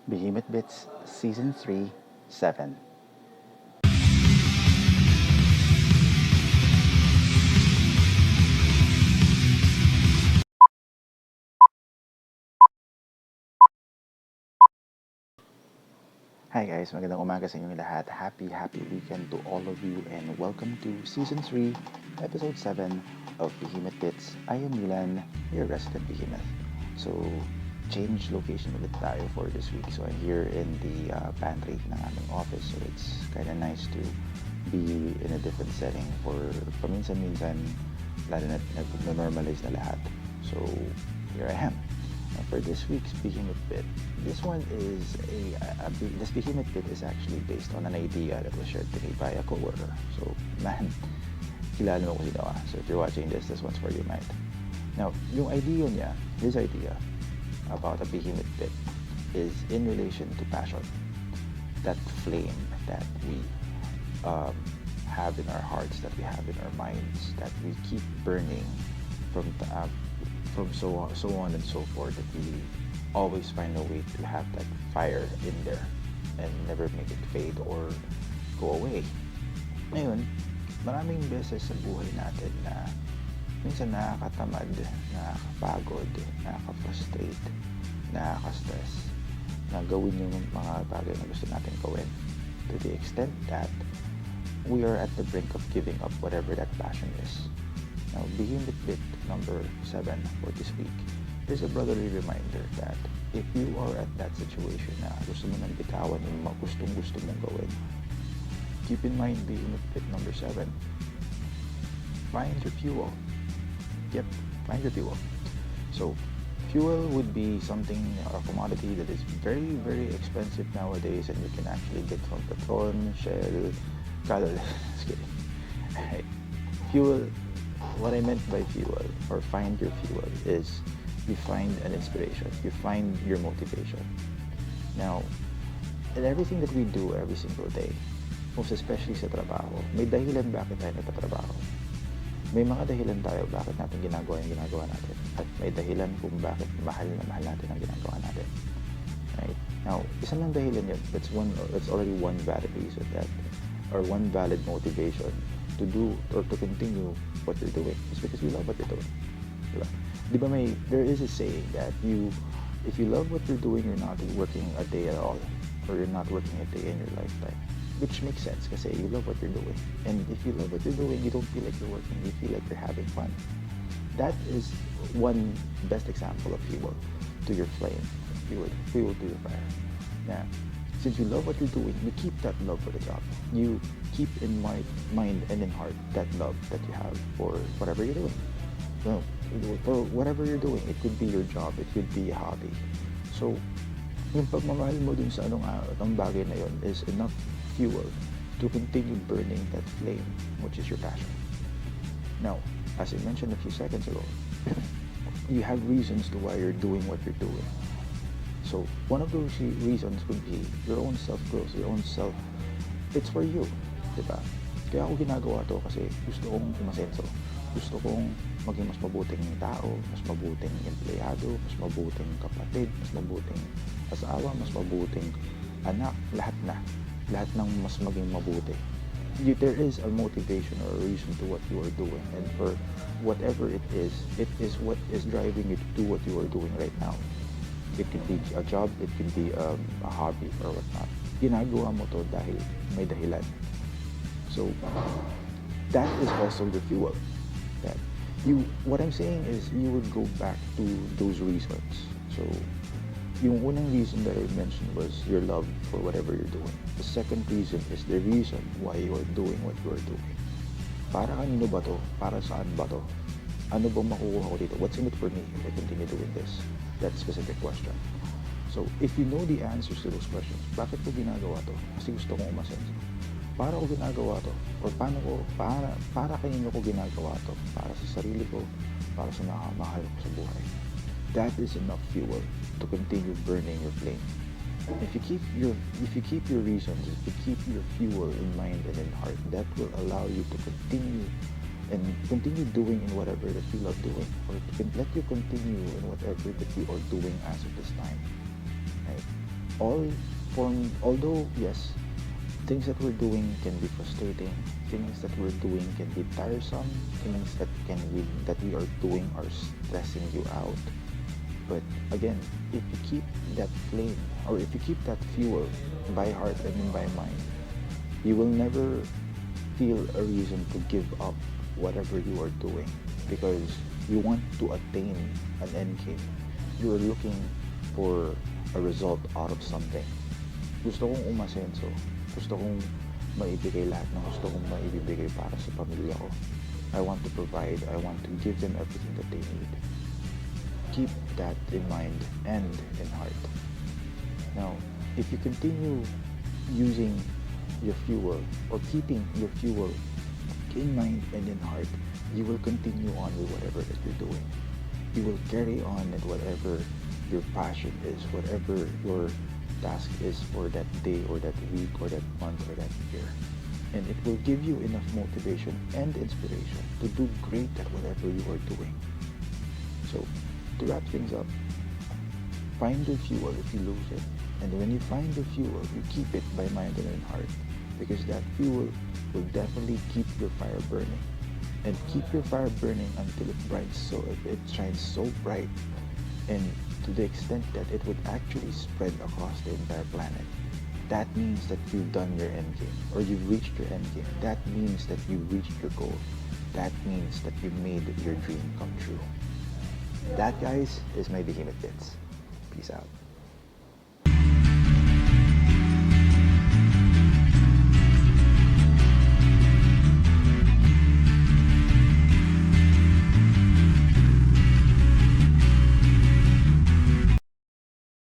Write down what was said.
Behemoth Bits Season 3, 7. Hi guys, magandang umaga sa inyong lahat. Happy weekend to all of you and welcome to Season 3, Episode 7 of Behemoth Bits. I am Milan, your resident Behemoth. So, change location ulit tayo for this week. So, I'm here in the pantry ng aming office. So, it's kind of nice to be in a different setting for paminsan-minsan, lalo na nag-normalize na lahat. So, here I am. For this week's Behemoth Bit, this one is this Behemoth Bit is actually based on an idea that was shared to me by a coworker. So, man, kilala mo ko sino ka. So, if you're watching this one's for you, mate. Now, yung idea niya, his idea about a Behemoth Bit is in relation to passion. That flame that we have in our hearts, that we have in our minds, that we keep burning from so on and so forth, that we always find a way to have that fire in there and never make it fade or go away. Ngayon, maraming beses sa buhay natin na minsan nakakatamad, nakakapagod, nakaka-frustrate, nakaka-stress na gawin yung mga bagay na gusto natin gawin, to the extent that we are at the brink of giving up whatever that passion is. Now, Behemoth Bit number 7 for this week is a brotherly reminder that if you are at that situation na gusto mo nang bitawan yung mga gustong-gusto mong gawin, keep in mind Behemoth Bit number 7. Find your fuel. Yep, find your fuel. So, fuel would be something, or a commodity that is very, very expensive nowadays, and you can actually get from Petron, Shell, just kidding. Right. Fuel. What I meant by fuel, or find your fuel, is you find an inspiration, you find your motivation. Now, in everything that we do every single day, most especially sa trabaho, may dahilan bakit tayo nagtatrabaho. May mga dahilan tayo bakit natin ginagawa yung ginagawa natin. At may dahilan kung bakit mahal na mahal natin ang ginagawa natin. Right? Now, isa lang dahilan yun. That's already one valid reason that, or one valid motivation to do or to continue what you're doing. It's because you love what you're doing. Diba? Diba there is a saying that if you love what you're doing, you're not working a day at all, or you're not working a day in your lifetime. Which makes sense kasi you love what you're doing. And if you love what you're doing, you don't feel like you're working, you feel like you're having fun. That is one best example of fuel to your flame, fuel to your fire. Now, since you love what you're doing, you keep that love for the job. You keep in mind and in heart that love that you have for whatever you're doing. So, for whatever you're doing, it could be your job, it could be a hobby. So, yung pagmamahal mo dun sa anong bagay na yon is enough fuel to continue burning that flame, which is your passion. Now, as I mentioned a few seconds ago, you have reasons to why you're doing what you're doing. So, one of those reasons would be your own self-growth, your own self. It's for you, diba? Kaya ako ginagawa to kasi gusto kong umasenso. Gusto kong maging mas mabuting tao, mas mabuting empleyado, mas mabuting kapatid, mas mabuting asawa, mas mabuting anak, lahat na. Lahat ng mas maging mabuti. There is a motivation or a reason to what you are doing, and for whatever it is what is driving you to do what you are doing right now. It could be a job, it could be a hobby or whatnot. Ginagawa mo to dahil may dahilan. So, that is also your fuel. That what I'm saying is you would go back to those reasons. So, yung unang reason that I mentioned was your love for whatever you're doing. The second reason is the reason why you are doing what you are doing. Para kanino ba to? Para saan ba to? Ano bang makukuha ko dito? What's in it for me if I continue doing this? That specific question. So, if you know the answers to those questions, bakit ko ginagawa to? Kasi gusto kong umasenso. Para ko ginagawa to? Or para kanino ko ginagawa to? Para sa sarili ko, para sa mahal ko sa buhay. That is enough fuel to continue burning your flame. If you keep your reasons, if you keep your fuel in mind and in heart, that will allow you to continue doing in whatever that you love doing, or let you continue in whatever that you are doing as of this time. Right? all although yes, things that we're doing can be frustrating, things that we're doing can be tiresome, things that we are doing are stressing you out. But again, if you keep that flame, or if you keep that fuel by heart and by mind, you will never feel a reason to give up whatever you are doing, because you want to attain an end game. You are looking for a result out of something. Gusto kong umasenso. Gusto kong maibigay lahat ng gusto kong maibibigay para sa pamilya ko. I want to provide. I want to give them everything that they need. Keep that in mind and in heart. Now, if you continue using your fuel or keeping your fuel in mind and in heart, you will continue on with whatever that you're doing. You will carry on at whatever your passion is, whatever your task is for that day or that week or that month or that year. And it will give you enough motivation and inspiration to do great at whatever you are doing. So, to wrap things up, find your fuel if you lose it. And when you find the fuel, you keep it by mind and in heart, because that fuel will definitely keep your fire burning. And keep your fire burning until it shines so bright, and to the extent that it would actually spread across the entire planet. That means that you've done your end game, or you've reached your end game. That means that you reached your goal. That means that you made your dream come true. That, guys, is my Behemoth Bits. Peace out.